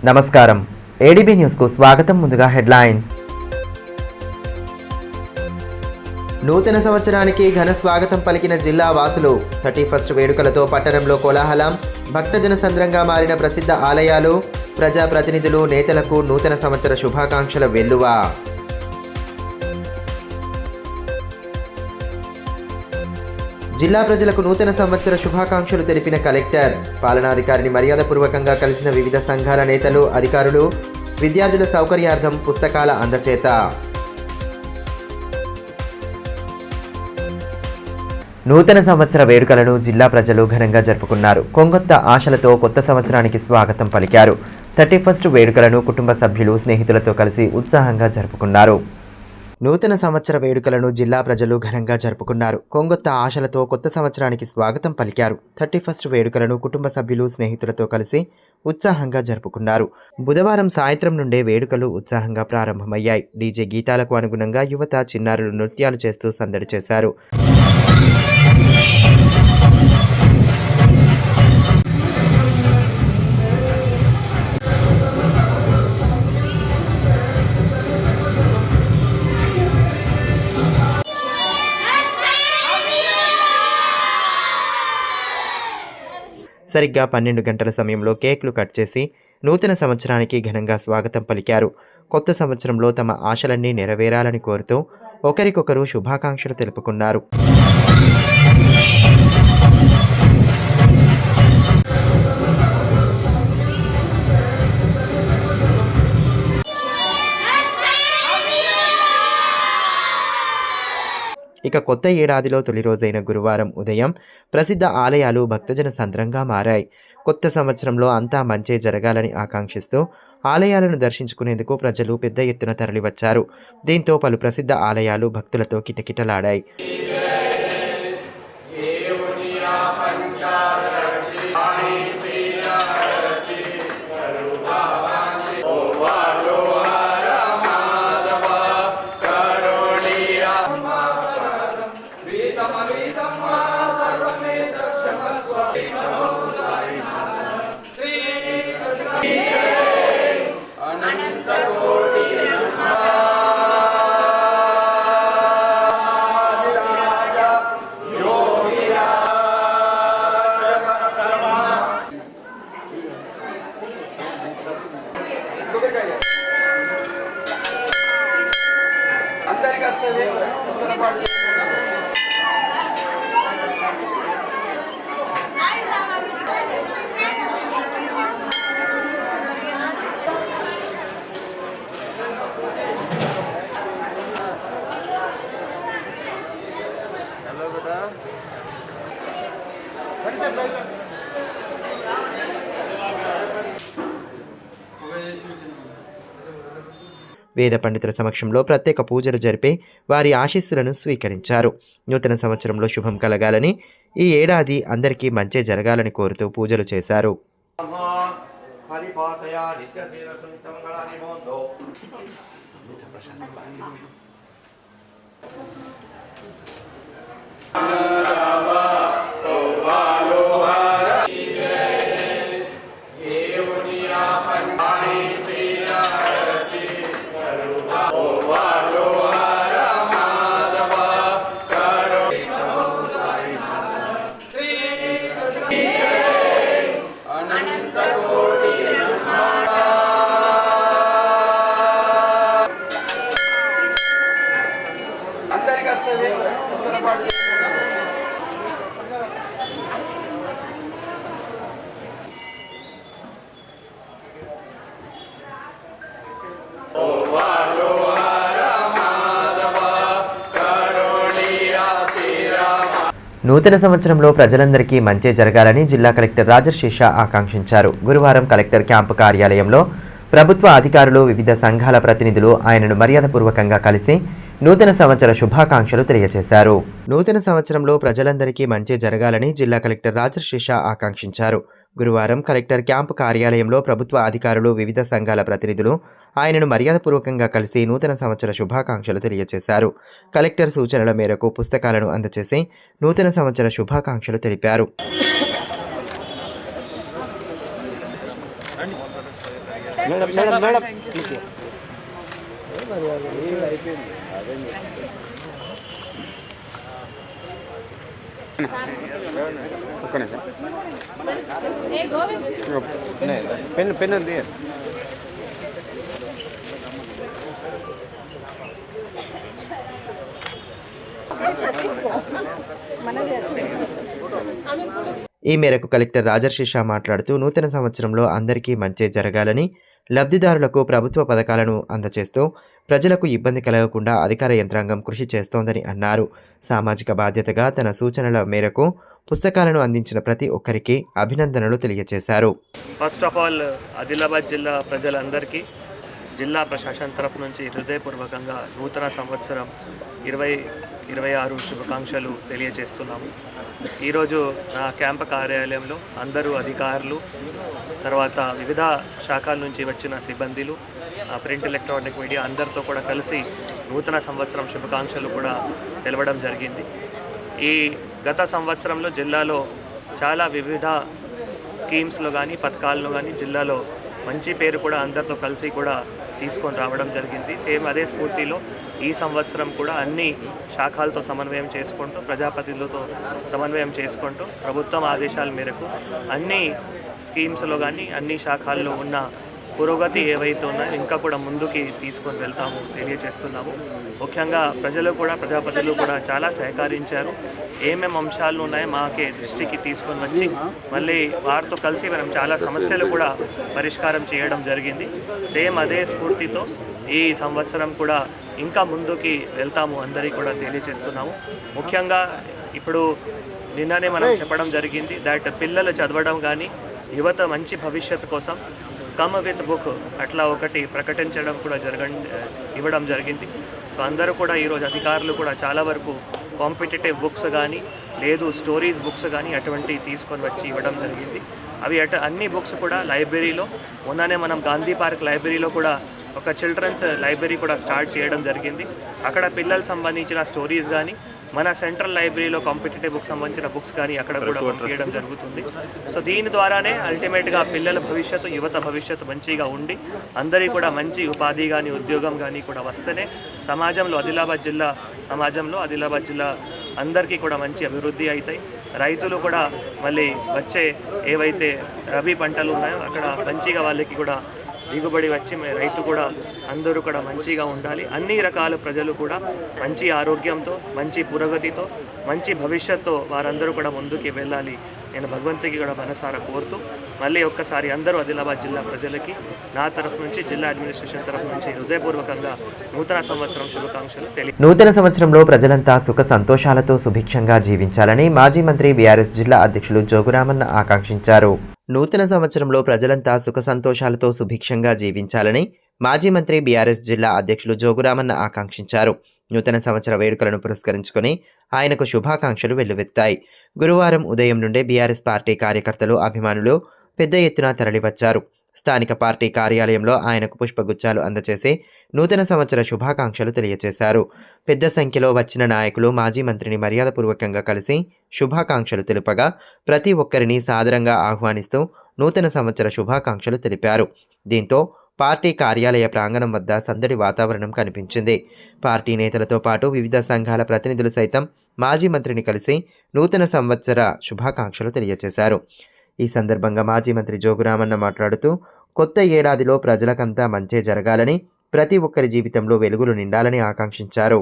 నమస్కారం. ఏడీబీ న్యూస్కు స్వాగతం. ముందుగా హెడ్లైన్స్. నూతన సంవత్సరానికి ఘన స్వాగతం పలికిన జిల్లా వాసులు. 31st వేడుకలతో పట్టణంలో కోలాహలం. భక్తజన సంద్రంగా మారిన ప్రసిద్ధ ఆలయాలు. ప్రజాప్రతినిధులు, నేతలకు నూతన సంవత్సర శుభాకాంక్షల వెల్లువ. జిల్లా ప్రజలకు నూతన సంవత్సర శుభాకాంక్షలు తెలిపిన కలెక్టర్. పాలనాధికారిని మర్యాదపూర్వకంగా కలిసిన వివిధ సంఘాల నేతలు, అధికారులు. విద్యార్థుల సౌకర్యార్థం పుస్తకాల అందచేత. నూతన సంవత్సర వేడుకలను జిల్లా ప్రజలు ఘనంగా జరుపుకున్నారు. కొంగొత్త ఆశలతో కొత్త సంవత్సరానికి స్వాగతం పలికారు. 31st వేడుకలను కుటుంబ సభ్యులు, స్నేహితులతో కలిసి ఉత్సాహంగా జరుపుకున్నారు. నూతన సంవత్సర వేడుకలను జిల్లా ప్రజలు ఘనంగా జరుపుకున్నారు. కొంగొత్త ఆశలతో కొత్త సంవత్సరానికి స్వాగతం పలికారు. 31st వేడుకలను కుటుంబ సభ్యులు, స్నేహితులతో కలిసి ఉత్సాహంగా జరుపుకున్నారు. బుధవారం సాయంత్రం నుండే వేడుకలు ఉత్సాహంగా ప్రారంభమయ్యాయి. డీజే గీతాలకు అనుగుణంగా యువత, చిన్నారులు నృత్యాలు చేస్తూ సందడి చేశారు. సరిగ్గా 12 గంటల సమయంలో కేక్లు కట్ చేసి నూతన సంవత్సరానికి ఘనంగా స్వాగతం పలికారు. కొత్త సంవత్సరంలో తమ ఆశలన్నీ నెరవేరాలని కోరుతూ ఒకరికొకరు శుభాకాంక్షలు తెలుపుకున్నారు. ఇక కొత్త ఏడాదిలో తొలి రోజైన గురువారం ఉదయం ప్రసిద్ధ ఆలయాలు భక్తజన సంద్రంగా మారాయి. కొత్త సంవత్సరంలో అంతా మంచే జరగాలని ఆకాంక్షిస్తూ ఆలయాలను దర్శించుకునేందుకు ప్రజలు పెద్ద ఎత్తున తరలివచ్చారు. దీంతో పలు ప్రసిద్ధ ఆలయాలు భక్తులతో కిటకిటలాడాయి. వేద పండితుల సమక్షంలో ప్రత్యేక పూజలు జరిపి వారి ఆశీస్సులను స్వీకరించారు. నూతన సంవత్సరంలో శుభం కలగాలని, ఈ ఏడాది అందరికీ మంచి జరగాలని కోరుతూ పూజలు చేశారు. నూతన సంవత్సరంలో ప్రజలందరికీ మంచి జరగాలని జిల్లా కలెక్టర్ రాజశేష ఆకాంక్షించారు. గురువారం కలెక్టర్ క్యాంపు కార్యాలయంలో ప్రభుత్వ అధికారులు, వివిధ సంఘాల ప్రతినిధులు ఆయనను మర్యాదపూర్వకంగా కలిసి నూతన సంవత్సర శుభాకాంక్షలు తెలియజేశారు. నూతన సంవత్సరంలో ప్రజలందరికీ మంచి జరగాలని జిల్లా కలెక్టర్ రాజశేష ఆకాంక్షించారు. గురువారం కలెక్టర్ క్యాంపు కార్యాలయంలో ప్రభుత్వ అధికారులు, వివిధ సంఘాల ప్రతినిధులు ఆయనను మర్యాదపూర్వకంగా కలిసి నూతన సంవత్సర శుభాకాంక్షలు తెలియజేశారు. కలెక్టర్ సూచనల మేరకు పుస్తకాలను అందజేసి నూతన సంవత్సర శుభాకాంక్షలు తెలిపారు. పెన్ ఉంది. ఈ మేరకు కలెక్టర్ రాజర్షి మాట్లాడుతూ నూతన సంవత్సరంలో అందరికీ మంచి జరగాలని, లబ్ధిదారులకు ప్రభుత్వ పథకాలను అందజేస్తూ ప్రజలకు ఇబ్బంది కలగకుండా అధికార యంత్రాంగం కృషి చేస్తోందని అన్నారు. సామాజిక బాధ్యతగా తన సూచనల మేరకు పుస్తకాలను అందించిన ప్రతి ఒక్కరికి అభినందనలు తెలియజేశారు. ఫస్ట్ ఆఫ్ ఆల్ ఆదిలాబాద్ జిల్లా ప్రజలందరికీ జిల్లా ప్రశాసన తరఫు నుంచి హృదయపూర్వకంగా నూతన సంవత్సరం 2026 శుభాకాంక్షలు తెలియజేస్తున్నాము. ఈరోజు నా క్యాంప్ కార్యాలయంలో అందరూ అధికారులు, తర్వాత వివిధ శాఖల నుంచి వచ్చిన సిబ్బందులు, ప్రింట్ ఎలక్ట్రానిక్ మీడియా అందరితో కూడా కలిసి నూతన సంవత్సరం శుభాకాంక్షలు కూడా తెలవడం జరిగింది. ఈ గత సంవత్సరంలో జిల్లాలో చాలా వివిధ స్కీమ్స్లో కానీ పథకాల్లో కానీ జిల్లాలో మంచి పేరు కూడా అందరితో కలిసి కూడా తీసుకొని రావడం జరిగింది. సేమ్ అదే స్ఫూర్తిలో ఈ సంవత్సరం కూడా అన్ని శాఖలతో సమన్వయం చేసుకుంటూ, ప్రజాప్రతినిధులతో సమన్వయం చేసుకుంటూ ప్రభుత్వం ఆదేశాల మేరకు అన్ని స్కీమ్స్లో కానీ అన్ని శాఖల్లో ఉన్న పురోగతి ఏవైతే ఉన్నాయో ఇంకా కూడా ముందుకి తీసుకొని వెళ్తాము తెలియజేస్తున్నాము. ముఖ్యంగా ప్రజలు కూడా ప్రజాప్రతినిధులు కూడా చాలా సహకరించారు. ఏమేమి అంశాలు ఉన్నాయో మాకే దృష్టికి తీసుకొని వచ్చి మళ్ళీ వారితో కలిసి మనం చాలా సమస్యలు కూడా పరిష్కారం చేయడం జరిగింది. సేమ్ అదే స్ఫూర్తితో ఈ సంవత్సరం కూడా ఇంకా ముందుకి వెళ్తాము అందరికీ కూడా తెలియజేస్తున్నాము. ముఖ్యంగా ఇప్పుడు నిన్ననే మనం చెప్పడం జరిగింది దట్ పిల్లలు చదవడం కానీ యువత మంచి భవిష్యత్తు కోసం కమ్ విత్ బుక్ అట్లా ఒకటి ప్రకటించడం కూడా ఇవ్వడం జరిగింది. సో అందరూ కూడా ఈరోజు అధికారులు కూడా చాలా వరకు కాంపిటేటివ్ బుక్స్ కానీ లేదు స్టోరీస్ బుక్స్ కానీ అటువంటివి తీసుకొని వచ్చి ఇవ్వడం జరిగింది. అవి అన్ని బుక్స్ కూడా లైబ్రరీలో మొన్ననే మనం గాంధీ పార్క్ లైబ్రరీలో కూడా ఒక చిల్డ్రన్స్ లైబ్రరీ కూడా స్టార్ట్ చేయడం జరిగింది. అక్కడ పిల్లలకు సంబంధించిన స్టోరీస్ కానీ మన సెంట్రల్ లైబ్రరీలో కాంపిటేటివ్ బుక్స్ సంబంధించిన బుక్స్ కానీ అక్కడ కూడా పంపించడం జరుగుతుంది. సో దీని ద్వారానే అల్టిమేట్గా పిల్లల భవిష్యత్తు, యువత భవిష్యత్తు మంచిగా ఉండి అందరికీ కూడా మంచి ఉపాధి కానీ ఉద్యోగం కానీ కూడా వస్తేనే సమాజంలో ఆదిలాబాద్ జిల్లా అందరికీ కూడా మంచి అభివృద్ధి అవుతాయి. రైతులు కూడా మళ్ళీ వచ్చే ఏవైతే రబీ పంటలు ఉన్నాయో అక్కడ మంచిగా వాళ్ళకి కూడా దిగుబడి వచ్చి రైతు కూడా అందరూ కూడా మంచిగా ఉండాలి. అన్ని రకాల ప్రజలు కూడా మంచి ఆరోగ్యంతో, మంచి పురోగతితో, మంచి భవిష్యత్తుతో వారందరూ కూడా ముందుకు వెళ్ళాలి. నేను భగవంతుడికి కూడా మనసారా కోరుతూ మళ్ళీ ఒక్కసారి అందరూ ఆదిలాబాద్ జిల్లా ప్రజలకి నా తరఫు నుంచి, జిల్లా అడ్మినిస్ట్రేషన్ తరఫు నుంచి హృదయపూర్వకంగా నూతన సంవత్సరం శుభాకాంక్షలు నూతన సంవత్సరంలో ప్రజలంతా సుఖ సంతోషాలతో సుభిక్షంగా జీవించాలని మాజీ మంత్రి బీఆర్ఎస్ జిల్లా అధ్యక్షులు జోగురామన్న ఆకాంక్షించారు. నూతన సంవత్సరంలో ప్రజలంతా సుఖ సంతోషాలతో సుభిక్షంగా జీవించాలని మాజీ మంత్రి బీఆర్ఎస్ జిల్లా అధ్యక్షులు జోగురామన్న ఆకాంక్షించారు. నూతన సంవత్సర వేడుకలను పురస్కరించుకొని ఆయనకు శుభాకాంక్షలు వెల్లువెత్తాయి. గురువారం ఉదయం నుండే బీఆర్ఎస్ పార్టీ కార్యకర్తలు, అభిమానులు పెద్ద ఎత్తున తరలివచ్చారు. స్థానిక పార్టీ కార్యాలయంలో ఆయనకు పుష్పగుచ్చాలు అందజేసి నూతన సంవత్సర శుభాకాంక్షలు తెలియజేశారు. పెద్ద సంఖ్యలో వచ్చిన నాయకులు మాజీ మంత్రిని మర్యాదపూర్వకంగా కలిసి శుభాకాంక్షలు తెలుపగా ప్రతి ఒక్కరిని సాదరంగా ఆహ్వానిస్తూ నూతన సంవత్సర శుభాకాంక్షలు తెలిపారు. దీంతో పార్టీ కార్యాలయ ప్రాంగణం వద్ద సందడి వాతావరణం కనిపించింది. పార్టీ నేతలతో పాటు వివిధ సంఘాల ప్రతినిధులు సైతం మాజీ మంత్రిని కలిసి నూతన సంవత్సర శుభాకాంక్షలు తెలియజేశారు. ఈ సందర్భంగా మాజీ మంత్రి జోగురామన్న మాట్లాడుతూ కొత్త ఏడాదిలో ప్రజలకంతా మంచే జరగాలని, ప్రతి ఒక్కరి జీవితంలో వెలుగులు నిండాలని ఆకాంక్షించారు.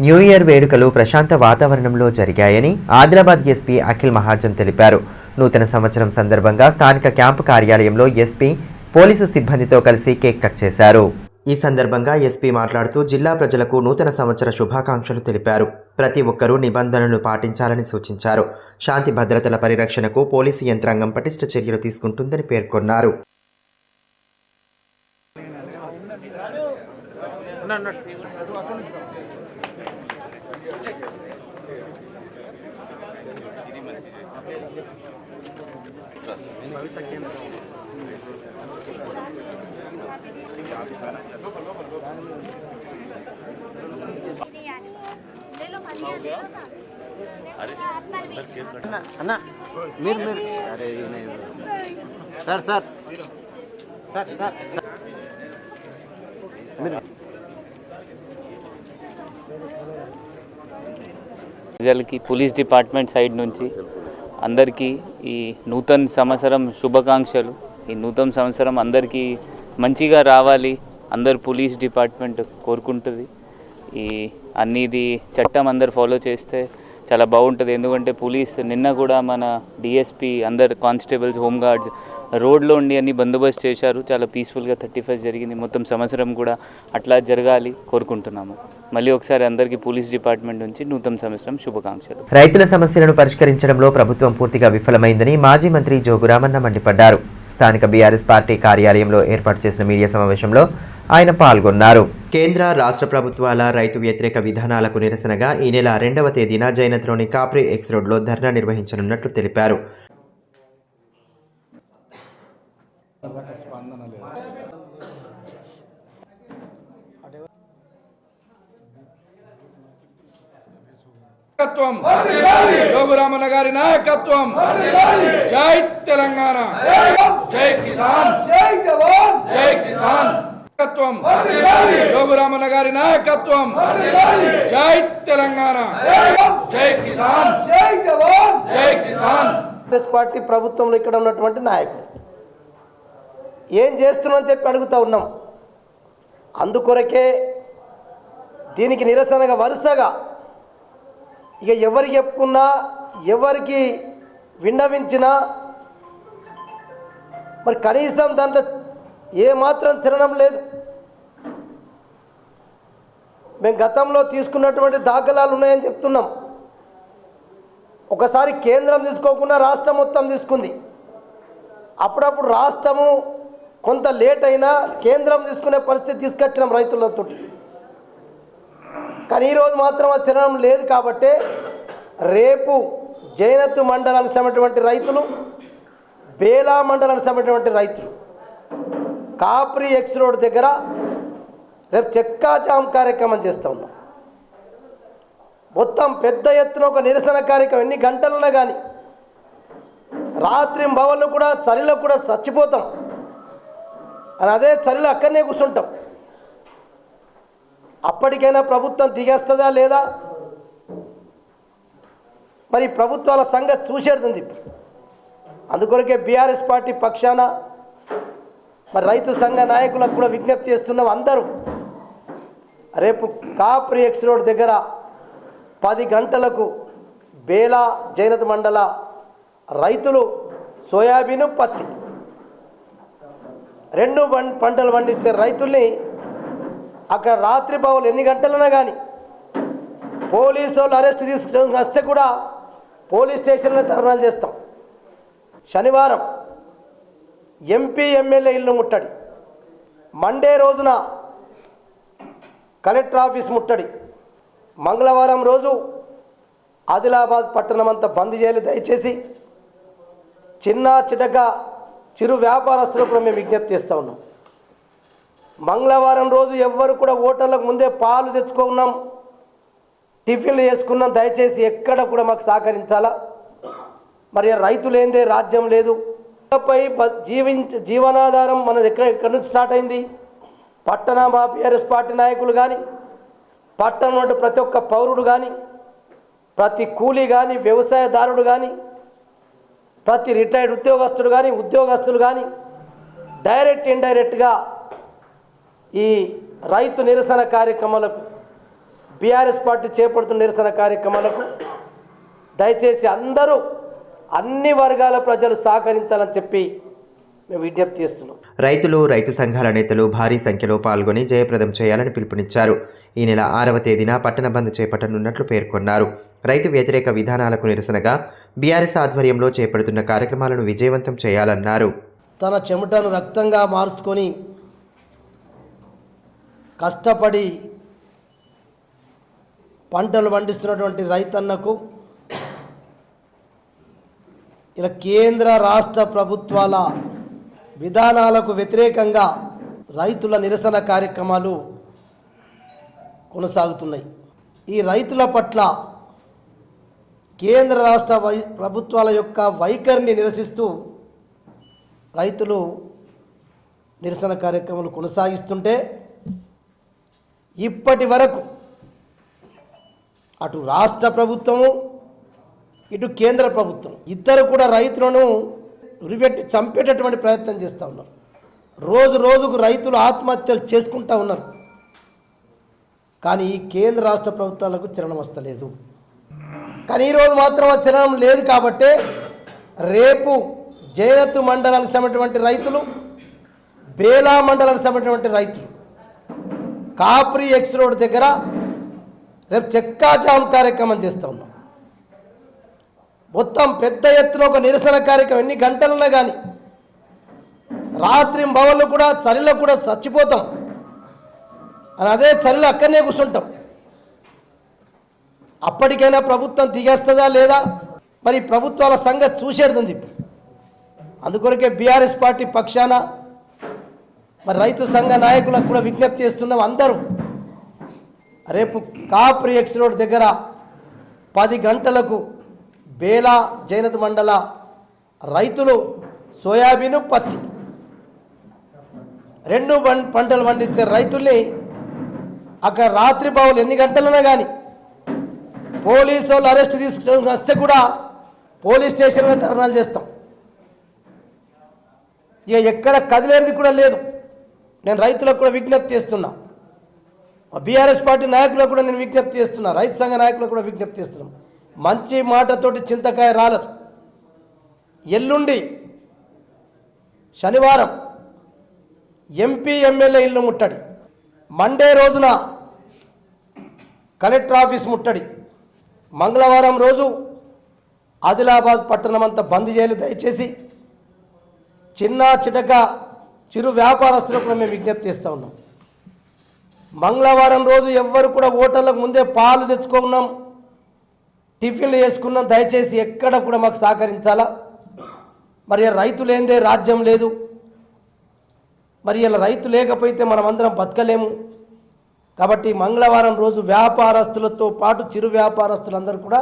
న్యూ ఇయర్ వేడుకలు ప్రశాంత వాతావరణంలో జరిగాయని ఆదిలాబాద్ ఎస్పీ అఖిల్ మహాజన్ తెలిపారు. నూతన సంవత్సరం సందర్భంగా స్థానిక క్యాంపు కార్యాలయంలో ఎస్పీ పోలీసు సిబ్బందితో కలిసి కేక్ కట్ చేశారు. ఈ సందర్భంగా ఎస్పీ మాట్లాడుతూ జిల్లా ప్రజలకు నూతన సంవత్సర శుభాకాంక్షలు తెలిపారు. ప్రతి ఒక్కరూ నిబంధనలు పాటించాలని సూచించారు. శాంతి భద్రతల పరిరక్షణకు పోలీసు యంత్రాంగం పటిష్ట చర్యలు తీసుకుంటుందని పేర్కొన్నారు. అన్నా మీరు అరే సార్ సార్ సార్ సార్ ప్రజలకి పోలీస్ డిపార్ట్మెంట్ సైడ్ నుంచి అందరికీ ఈ నూతన సంవత్సరం శుభాకాంక్షలు. ఈ నూతన సంవత్సరం అందరికీ మంచిగా రావాలి, అందరు పోలీస్ డిపార్ట్మెంట్ కోరుకుంటుంది. ఈ అన్నిది చట్టం అందరు ఫాలో చేస్తే చాలా బాగుంటుంది. ఎందుకంటే పోలీస్ నిన్న కూడా మన డిఎస్పీ అందరు కానిస్టేబుల్స్, హోంగార్డ్స్ రోడ్లో ఉండి అన్ని బందోబస్తు చేశారు. చాలా పీస్ఫుల్గా 31st జరిగింది. మొత్తం సంవత్సరం కూడా అట్లా జరగాలి కోరుకుంటున్నాము. మళ్ళీ ఒకసారి అందరికీ పోలీస్ డిపార్ట్మెంట్ నుంచి నూతన సంవత్సరం శుభాకాంక్షలు. రైతుల సమస్యలను పరిష్కరించడంలో ప్రభుత్వం పూర్తిగా విఫలమైందని మాజీ మంత్రి జోగు రామన్న మండిపడ్డారు. స్థానిక బీఆర్ఎస్ పార్టీ కార్యాలయంలో ఏర్పాటు చేసిన మీడియా సమావేశంలో ఆయన పాల్గొన్నారు. కేంద్ర రాష్ట్ర ప్రభుత్వాల రైతు వ్యతిరేక విధానాలకు నిరసనగా ఈ నెల 2వ తేదీన జైనత్లోని కాప్రీ ఎక్స్ రోడ్లో ధర్నా నిర్వహించనున్నట్లు తెలిపారు. జోగు రామన్న గారి నాయకత్వం, జై తెలంగాణ, జై కిసాన్, జై జవాన్, జై కిసాన్. జోగు రామన్న గారి నాయకత్వం, జై తెలంగాణ, జై కిసాన్, జై జవాన్, జై కిసాన్. కాంగ్రెస్ పార్టీ ప్రభుత్వంలో ఇక్కడ ఉన్నటువంటి నాయకులు ఏం చేస్తున్నామని చెప్పి అడుగుతూ ఉన్నాం. అందుకొరకే దీనికి నిరసనగా వరుసగా ఇక ఎవరికి చెప్పుకున్నా, ఎవరికి విన్నవించినా మరి కనీసం దాంట్లో ఏమాత్రం చలనం లేదు. మేము గతంలో తీసుకున్నటువంటి దాఖలాలు ఉన్నాయని చెప్తున్నాం. ఒకసారి కేంద్రం తీసుకోకుండా రాష్ట్రం మొత్తం తీసుకుంది. అప్పుడప్పుడు రాష్ట్రము కొంత లేట్ అయినా కేంద్రం తీసుకునే పరిస్థితి తీసుకొచ్చినాం రైతులతో. కానీ ఈరోజు మాత్రం ఆ చలనం లేదు. కాబట్టి రేపు జైనత్ మండలానికి సంబంధించినటువంటి రైతులు, బేలా మండలానికి సంబంధించినటువంటి రైతులు కాప్రీ ఎక్స్ రోడ్ దగ్గర రేపు చెక్కాజామ్ కార్యక్రమం చేస్తూ ఉన్నాం. మొత్తం పెద్ద ఎత్తున ఒక నిరసన కార్యక్రమం. ఎన్ని గంటలున్నా కానీ రాత్రి భవన్లు కూడా చలిలో కూడా చచ్చిపోతాం అని అదే చలిలో అక్కడనే కూర్చుంటాం. అప్పటికైనా ప్రభుత్వం దిగేస్తుందా లేదా? మరి ప్రభుత్వాల సంగతి చూసేడుతుంది. అందుకొరకే బీఆర్ఎస్ పార్టీ పక్షాన మరి రైతు సంఘ నాయకులకు కూడా విజ్ఞప్తి చేస్తున్నాం. అందరూ రేపు కాప్రీ ఎక్స్ రోడ్ దగ్గర 10 గంటలకు బేలా జైనత్ మండల రైతులు సోయాబీను, పత్తి 2 పంటలు పండించే రైతుల్ని అక్కడ రాత్రి బావులు ఎన్ని గంటలైనా కానీ పోలీసు వాళ్ళు అరెస్ట్ తీసుకుని వస్తే కూడా పోలీస్ స్టేషన్లో ధర్నాలు చేస్తాం. శనివారం ఎంపీ ఎమ్మెల్యే ఇల్లు ముట్టడి, మండే రోజున కలెక్టర్ ఆఫీస్ ముట్టడి, మంగళవారం రోజు ఆదిలాబాద్ పట్టణం అంతా బంద్ చేయాలి. దయచేసి చిన్న చిటక చిరు వ్యాపారస్తులకు కూడా మేము విజ్ఞప్తి చేస్తూ ఉన్నాం. మంగళవారం రోజు ఎవ్వరు కూడా హోటళ్ళకు ముందే పాలు తెచ్చుకున్నాం, టిఫిన్లు చేసుకున్నాం. దయచేసి ఎక్కడ కూడా మాకు సహకరించాలా. మరి రైతులేందే రాజ్యం లేదు. పై జీవనాధారం మనది ఎక్కడి నుంచి స్టార్ట్ అయింది? పట్టణ బీఆర్ఎస్ పార్టీ నాయకులు కానీ, పట్టణం ప్రతి ఒక్క పౌరుడు కానీ, ప్రతి కూలీ కానీ, వ్యవసాయదారుడు కానీ, ప్రతి రిటైర్డ్ ఉద్యోగస్తుడు కానీ, ఉద్యోగస్తులు కానీ డైరెక్ట్ ఇండైరెక్ట్గా ఈ రైతు నిరసన కార్యక్రమాలకు, బీఆర్ఎస్ పార్టీ చేపడుతున్న నిరసన కార్యక్రమాలకు దయచేసి అందరూ అన్ని వర్గాల ప్రజలు సహకరించాలని చెప్పి మేము విజ్ఞప్తి చేస్తున్నాం. రైతులు, రైతు సంఘాల నేతలు భారీ సంఖ్యలో పాల్గొని జయప్రదం చేయాలని పిలుపునిచ్చారు. ఈ నెల 6వ తేదీన పట్టణ బంద్ చేపట్టనున్నట్లు పేర్కొన్నారు. రైతు వ్యతిరేక విధానాలకు నిరసనగా బీఆర్ఎస్ ఆధ్వర్యంలో చేపడుతున్న కార్యక్రమాలను విజయవంతం చేయాలన్నారు. తన చెమటను రక్తంగా మార్చుకొని కష్టపడి పంటలు పండిస్తున్నటువంటి రైతన్నకు ఇలా కేంద్ర రాష్ట్ర ప్రభుత్వాల విధానాలకు వ్యతిరేకంగా రైతుల నిరసన కార్యక్రమాలు కొనసాగుతున్నాయి. ఈ రైతుల పట్ల కేంద్ర రాష్ట్ర ప్రభుత్వాల యొక్క వైఖరిని నిరసిస్తూ రైతులు నిరసన కార్యక్రమాలు కొనసాగిస్తుంటే ఇప్పటి వరకు అటు రాష్ట్ర ప్రభుత్వము ఇటు కేంద్ర ప్రభుత్వం ఇద్దరు కూడా రైతులను ఉరిపెట్టి చంపేటటువంటి ప్రయత్నం చేస్తూ ఉన్నారు. రోజు రోజుకు రైతులు ఆత్మహత్యలు చేసుకుంటూ ఉన్నారు. కానీ ఈ కేంద్ర రాష్ట్ర ప్రభుత్వాలకు చలనం వస్తలేదు. కానీ ఈరోజు మాత్రం ఆ చలనం లేదు. కాబట్టే రేపు జైనత్ మండలానికి సంబంధించినటువంటి రైతులు, బేలా మండలానికి సంబంధించినటువంటి రైతులు కాప్రీ ఎక్స్ రోడ్ దగ్గర రేపు చెక్కాజామ్ కార్యక్రమం చేస్తూ ఉన్నాం. మొత్తం పెద్ద ఎత్తున ఒక నిరసన కార్యక్రమం, ఎన్ని గంటలన్నా కానీ రాత్రి భవన్లు కూడా చలిలో కూడా చచ్చిపోతాం అని అదే చలిలో అక్కడనే కూర్చుంటాం. అప్పటికైనా ప్రభుత్వం దిగేస్తుందా లేదా మరి ప్రభుత్వాల సంగతి చూసేది ఉంది. ఇప్పుడు అందుకొరకే బీఆర్ఎస్ పార్టీ పక్షాన మరి రైతు సంఘ నాయకులకు కూడా విజ్ఞప్తి చేస్తున్నాం. అందరూ రేపు కాప్రీ ఎక్స్ రోడ్ దగ్గర 10 గంటలకు బేలా జైనత్ మండల రైతులు సోయాబీను, పత్తి 2 పంటలు పండించే రైతుల్ని అక్కడ రాత్రి బావులు ఎన్ని గంటలైనా కానీ పోలీసు వాళ్ళు అరెస్ట్ తీసుకొని వస్తే కూడా పోలీస్ స్టేషన్లో ధర్నాలు చేస్తాం. ఇక ఎక్కడ కదిలేది కూడా లేదు. నేను రైతులకు కూడా విజ్ఞప్తి చేస్తున్నా, బీఆర్ఎస్ పార్టీ నాయకులకు కూడా నేను విజ్ఞప్తి చేస్తున్నా, రైతు సంఘ నాయకులకు కూడా విజ్ఞప్తి చేస్తున్నాం. మంచి మాటతోటి చింతకాయ రాలదు. ఎల్లుండి శనివారం ఎంపీ ఎమ్మెల్యే ఇల్లు ముట్టడి, మండే రోజున కలెక్టర్ ఆఫీస్ ముట్టడి, మంగళవారం రోజు ఆదిలాబాద్ పట్టణం అంతా బంద్ చేయాలి. దయచేసి చిన్న చిటక చిరు వ్యాపారస్తులకు కూడా మేము విజ్ఞప్తి చేస్తూ ఉన్నాం. మంగళవారం రోజు ఎవ్వరు కూడా ఓటర్లకు ముందే పాలు తెచ్చుకున్నాం, టిఫిన్లు చేసుకున్నాం. దయచేసి ఎక్కడ కూడా మాకు సహకరించాలా. మరి రైతు లేనిదే రాజ్యం లేదు. మరి ఇలా రైతు లేకపోతే మనం అందరం బతకలేము. కాబట్టి మంగళవారం రోజు వ్యాపారస్తులతో పాటు చిరు వ్యాపారస్తులందరూ కూడా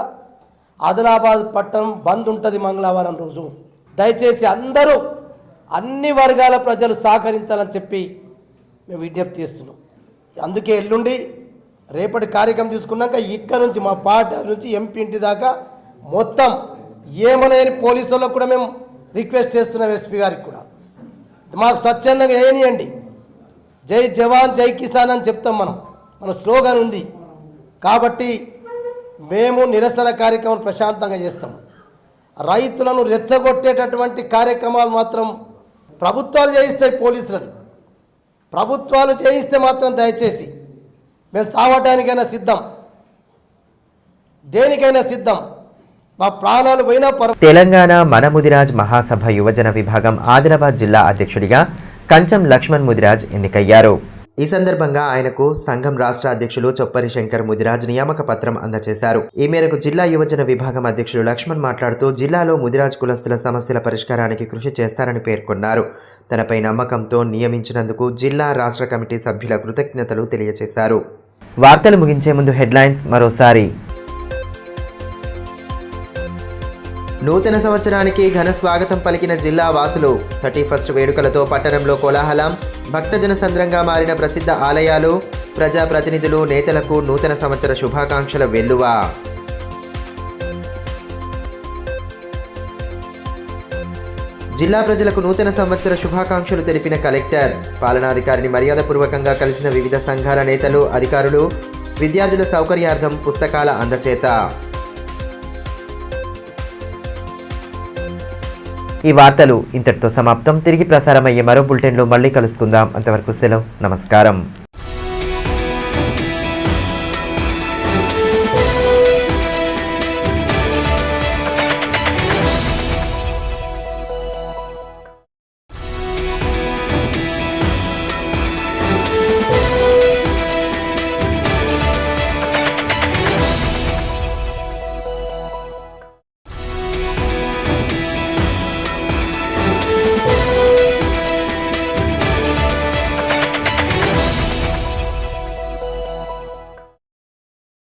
ఆదిలాబాద్ పట్టణం బంద్ ఉంటుంది మంగళవారం రోజు. దయచేసి అందరూ అన్ని వర్గాల ప్రజలు సహకరించాలని చెప్పి మేము విజ్ఞప్తి చేస్తున్నాం. అందుకే ఎల్లుండి రేపటి కార్యక్రమం తీసుకున్నాక ఇక్కడ నుంచి మా పార్టీ నుంచి ఎంపీ ఇంటి దాకా మొత్తం ఏమనేని పోలీసు వాళ్ళకు కూడా మేము రిక్వెస్ట్ చేస్తున్నాం. ఎస్పీ గారికి కూడా మాకు స్వచ్ఛందంగా వేయనియండి. జై జవాన్ జై కిసాన్ అని చెప్తాం. మన స్లోగన్ ఉంది. కాబట్టి మేము నిరసన కార్యక్రమం ప్రశాంతంగా చేస్తాం. రైతులను రెచ్చగొట్టేటటువంటి కార్యక్రమాలు మాత్రం ప్రభుత్వాలు చేయిస్తాయి. పోలీసులను ప్రభుత్వాలు చేయిస్తే మాత్రం దయచేసి మేము చావటానికైనా సిద్ధం, దేనికైనా సిద్ధం. మా ప్రాణాలు పోయినా తెలంగాణ మన ముదిరాజ్ మహాసభ యువజన విభాగం ఆదిలాబాద్ జిల్లా అధ్యక్షుడిగా కంచం లక్ష్మణ్ ముదిరాజ్ ఎన్నికయ్యారు. ఈ సందర్భంగా ఆయనకు సంఘం రాష్ట్ర అధ్యక్షులు చొప్పరి శంకర్ ముదిరాజ్ నియామక పత్రం అందజేశారు. ఈ మేరకు జిల్లా యువజన విభాగం అధ్యక్షులు లక్ష్మణ్ మాట్లాడుతూ జిల్లాలో ముదిరాజ్ కులస్తుల సమస్యల పరిష్కారానికి కృషి చేస్తారని పేర్కొన్నారు. తనపై నమ్మకంతో నియమించినందుకు జిల్లా రాష్ట్ర కమిటీ సభ్యుల కృతజ్ఞతలు తెలియజేశారు. వార్తలు ముగించే ముందు హెడ్లైన్స్ మరోసారి. నూతన సంవత్సరానికి ఘన స్వాగతం పలికిన జిల్లా వాసులు. 31st వేడుకలతో పట్టణంలో కోలాహలం. భక్తజన సంద్రంగా మారిన ప్రసిద్ధ ఆలయాలు. ప్రజాప్రతినిధులు, నేతలకు నూతన సంవత్సర శుభాకాంక్షల వెల్లువ. జిల్లా ప్రజలకు నూతన సంవత్సర శుభాకాంక్షలు తెలిపిన కలెక్టర్. పాలనాధికారిని మర్యాదపూర్వకంగా కలిసిన వివిధ సంఘాల నేతలు, అధికారులు. విద్యార్థుల సౌకర్యార్థం పుస్తకాల అందచేత. ఈ వార్తలు ఇంతటితో సమాప్తం. తిరిగి ప్రసారమయ్యే మరో బులెటిన్లో మళ్ళీ కలుసుకుందాం. అంతవరకు సెలవు. నమస్కారం.